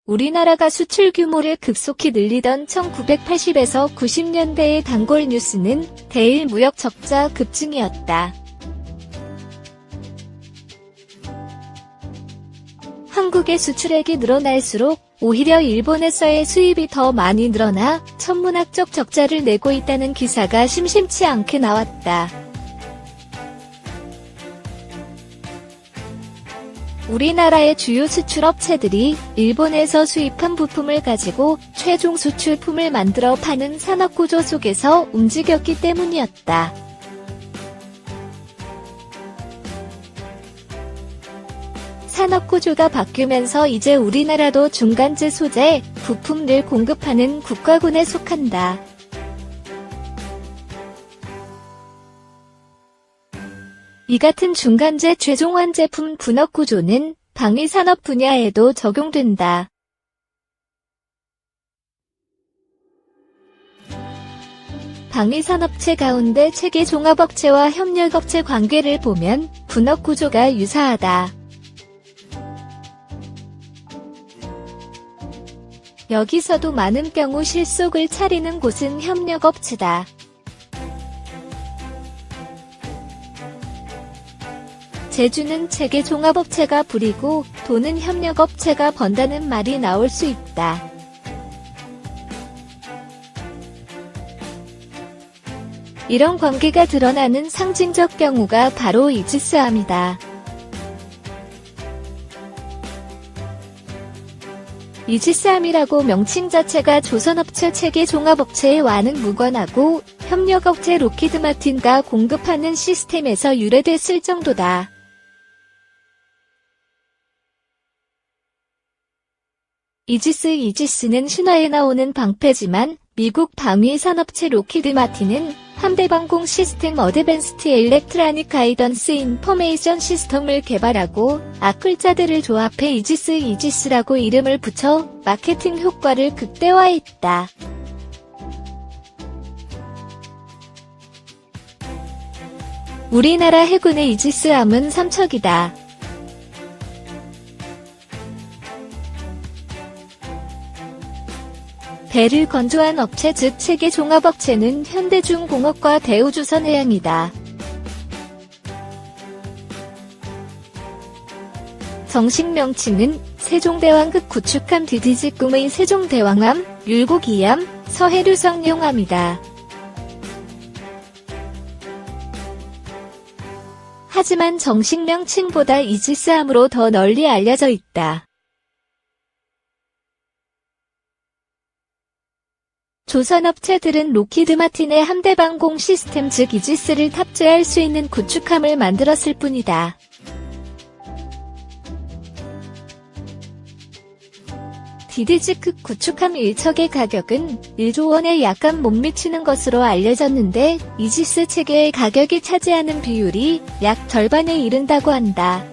우리나라가 수출 규모를 급속히 늘리던 1980에서 90년대의 단골 뉴스는 대일 무역 적자 급증이었다. 한국의 수출액이 늘어날수록 오히려 일본에서의 수입이 더 많이 늘어나 천문학적 적자를 내고 있다는 기사가 심심치 않게 나왔다. 우리나라의 주요 수출업체들이 일본에서 수입한 부품을 가지고 최종 수출품을 만들어 파는 산업구조 속에서 움직였기 때문이었다. 산업구조가 바뀌면서 이제 우리나라도 중간재 소재, 부품을 공급하는 국가군에 속한다. 이 같은 중간재 최종 완제품 분업구조는 방위산업 분야에도 적용된다. 방위산업체 가운데 체계종합업체와 협력업체 관계를 보면 분업구조가 유사하다. 여기서도 많은 경우 실속을 차리는 곳은 협력업체다. 재주는 체계종합업체가 부리고 돈은 협력업체가 번다는 말이 나올 수 있다. 이런 관계가 드러나는 상징적 경우가 바로 이지스함이다. 이지스함이라고 명칭 자체가 조선업체 체계종합업체와는 무관하고 협력업체 로키드마틴과 공급하는 시스템에서 유래됐을 정도다. 이지스는 신화에 나오는 방패지만 미국 방위산업체 로키드마틴은 함대방공 시스템 어드밴스드 일렉트라닉 가이던스 인포메이션 시스템을 개발하고 앞글자들을 조합해 이지스라고 이름을 붙여 마케팅 효과를 극대화했다. 우리나라 해군의 이지스함은 삼척이다. 배를 건조한 업체 즉 체계종합업체는 현대중공업과 대우조선해양이다. 정식 명칭은 세종대왕급 구축함 DDG 꿈의 세종대왕함, 율곡이함, 서해류성룡함이다. 하지만 정식 명칭보다 이지스함으로 더 널리 알려져 있다. 조선업체들은 로키드마틴의 함대방공 시스템 즉 이지스를 탑재할 수 있는 구축함을 만들었을 뿐이다. DDG급 구축함 1척의 가격은 1조 원에 약간 못 미치는 것으로 알려졌는데 이지스 체계의 가격이 차지하는 비율이 약 절반에 이른다고 한다.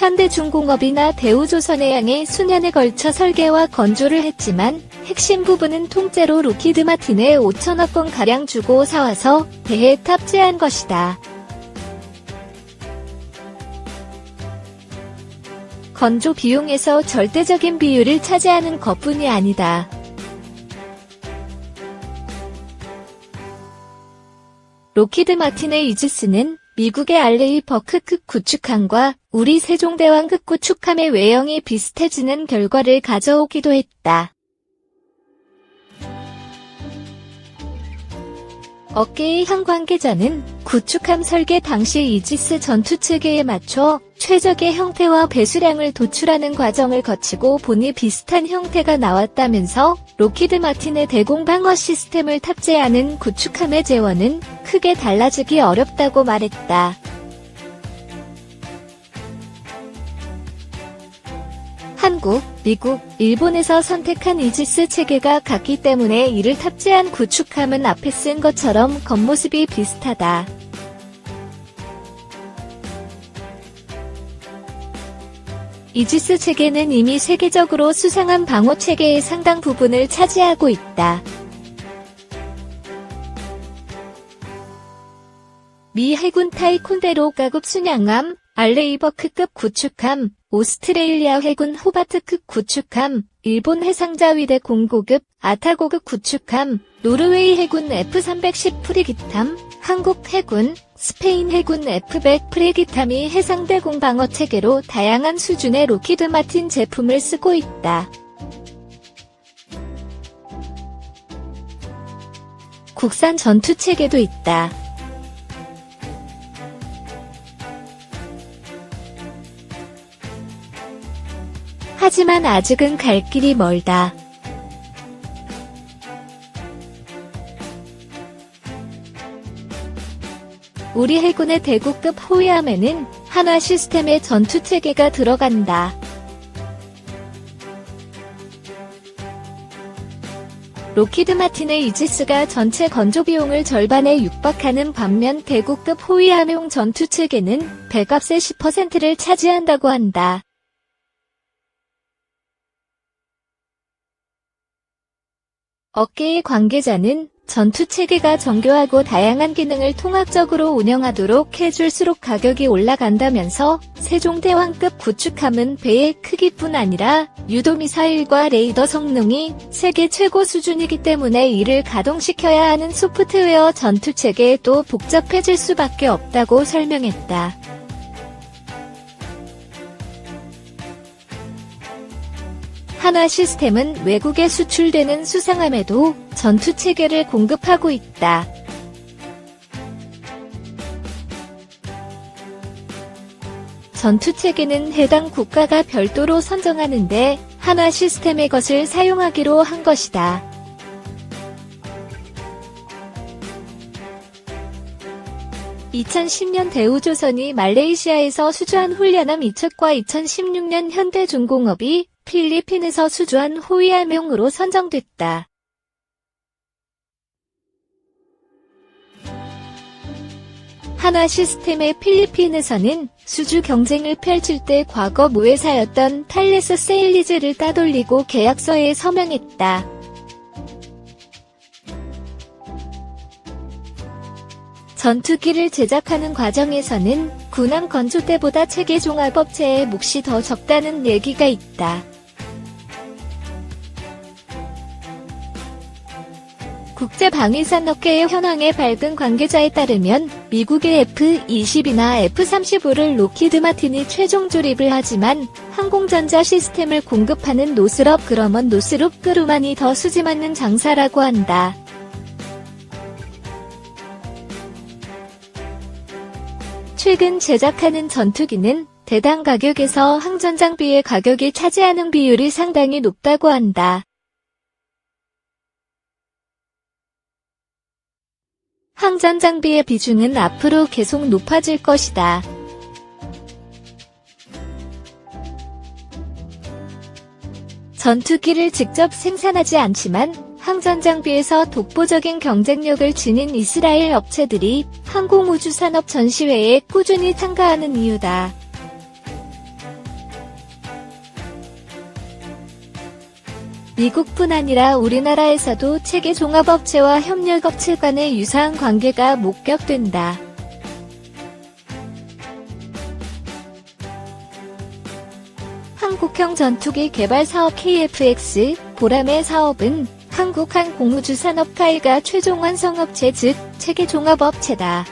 현대중공업이나 대우조선해양에 수년에 걸쳐 설계와 건조를 했지만 핵심 부분은 통째로 로키드마틴에 5천억 원가량 주고 사와서 배에 탑재한 것이다. 건조 비용에서 절대적인 비율을 차지하는 것뿐이 아니다. 로키드마틴의 이지스는 미국의 알레이 버크급 구축함과 우리 세종대왕급 구축함의 외형이 비슷해지는 결과를 가져오기도 했다. 업계의 한 관계자는 구축함 설계 당시 이지스 전투체계에 맞춰 최적의 형태와 배수량을 도출하는 과정을 거치고 보니 비슷한 형태가 나왔다면서 로키드마틴의 대공방어 시스템을 탑재하는 구축함의 재원은 크게 달라지기 어렵다고 말했다. 한국, 미국, 일본에서 선택한 이지스 체계가 같기 때문에 이를 탑재한 구축함은 앞에 쓴 것처럼 겉모습이 비슷하다. 이지스 체계는 이미 세계적으로 수상한 방어 체계의 상당 부분을 차지하고 있다. 미 해군 타이콘데로 가급 순양함, 알레이버크급 구축함, 오스트레일리아 해군 호바트급 구축함, 일본 해상자위대 공고급 아타고급 구축함, 노르웨이 해군 F-310 프리기함, 한국 해군, 스페인 해군 F-100 프리기함이 해상대공 방어 체계로 다양한 수준의 록히드 마틴 제품을 쓰고 있다. 국산 전투체계도 있다. 하지만 아직은 갈 길이 멀다. 우리 해군의 대구급 호위함에는 한화 시스템의 전투체계가 들어간다. 록히드 마틴의 이지스가 전체 건조 비용을 절반에 육박하는 반면 대구급 호위함용 전투체계는 배값의 10%를 차지한다고 한다. 업계의 관계자는 전투체계가 정교하고 다양한 기능을 통합적으로 운영하도록 해줄수록 가격이 올라간다면서 세종대왕급 구축함은 배의 크기뿐 아니라 유도미사일과 레이더 성능이 세계 최고 수준이기 때문에 이를 가동시켜야 하는 소프트웨어 전투체계도 복잡해질 수밖에 없다고 설명했다. 한화 시스템은 외국에 수출되는 수상함에도 전투체계를 공급하고 있다. 전투체계는 해당 국가가 별도로 선정하는데 한화 시스템의 것을 사용하기로 한 것이다. (2010년) 대우조선이 말레이시아에서 수주한 훈련함 2척과 2016년 현대중공업이 필리핀에서 수주한 호위함용으로 선정됐다. 한화 시스템의 필리핀에서는 수주 경쟁을 펼칠 때 과거 모회사였던 탈레스 세일리즈를 따돌리고 계약서에 서명했다. 전투기를 제작하는 과정에서는 군함 건조 때보다 체계 종합업체의 몫이 더 적다는 얘기가 있다. 국제방위산업계의 현황에 밝은 관계자에 따르면 미국의 F-22나 F-35를 록히드 마틴이 최종 조립을 하지만 항공전자 시스템을 공급하는 노스럽 그러먼 노스룹 그루만이 더 수지맞는 장사라고 한다. 최근 제작하는 전투기는 대당 가격에서 항전장비의 가격이 차지하는 비율이 상당히 높다고 한다. 항전장비의 비중은 앞으로 계속 높아질 것이다. 전투기를 직접 생산하지 않지만 항전장비에서 독보적인 경쟁력을 지닌 이스라엘 업체들이 항공우주산업 전시회에 꾸준히 참가하는 이유다. 미국뿐 아니라 우리나라에서도 체계 종합업체와 협력업체 간의 유사한 관계가 목격된다. 한국형 전투기 개발 사업 KF-X, 보람의 사업은 한국항공우주산업가이가 최종 완성업체 즉 체계 종합업체다.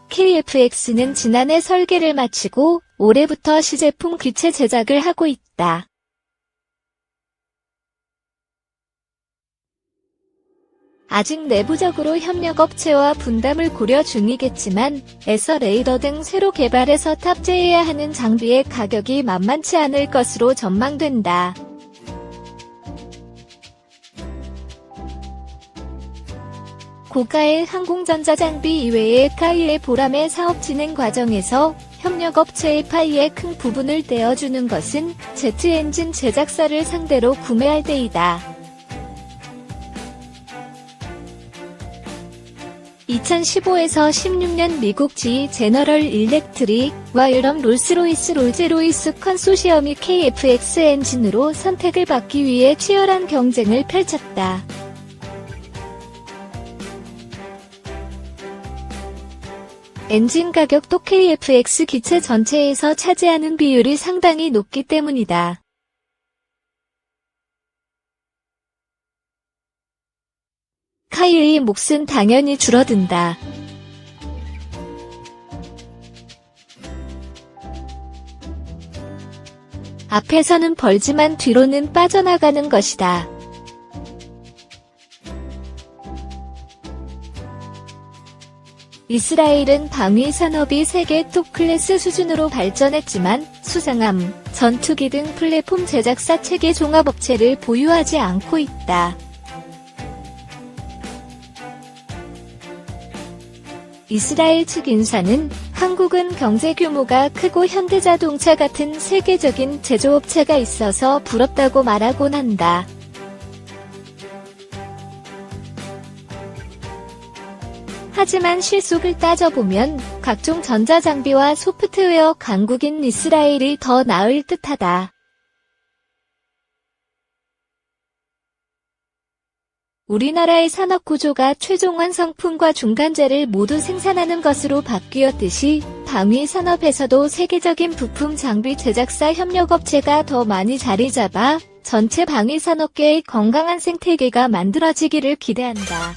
KF-X는 지난해 설계를 마치고 올해부터 시제품 기체 제작을 하고 있다. 아직 내부적으로 협력업체와 분담을 고려 중이겠지만 에서 레이더 등 새로 개발해서 탑재해야 하는 장비의 가격이 만만치 않을 것으로 전망된다. 고가의 항공전자 장비 이외에 카이의 보람의 사업 진행 과정에서 협력업체의 파이의 큰 부분을 떼어주는 것은 제트 엔진 제작사를 상대로 구매할 때이다. 2015에서 16년 미국 GE 제너럴 일렉트릭과 유럽 롤스로이스 롤즈로이스 컨소시엄이 KF-X 엔진으로 선택을 받기 위해 치열한 경쟁을 펼쳤다. 엔진 가격도 KFX 기체 전체에서 차지하는 비율이 상당히 높기 때문이다. 카이의 몫은 당연히 줄어든다. 앞에서는 벌지만 뒤로는 빠져나가는 것이다. 이스라엘은 방위 산업이 세계 톱 클래스 수준으로 발전했지만 수상함, 전투기 등 플랫폼 제작사 체계 종합업체를 보유하지 않고 있다. 이스라엘 측 인사는 한국은 경제 규모가 크고 현대자동차 같은 세계적인 제조업체가 있어서 부럽다고 말하곤 한다. 하지만 실속을 따져보면 각종 전자장비와 소프트웨어 강국인 이스라엘이 더 나을 듯하다. 우리나라의 산업구조가 최종 완성품과 중간재를 모두 생산하는 것으로 바뀌었듯이 방위 산업에서도 세계적인 부품 장비 제작사 협력업체가 더 많이 자리 잡아 전체 방위 산업계의 건강한 생태계가 만들어지기를 기대한다.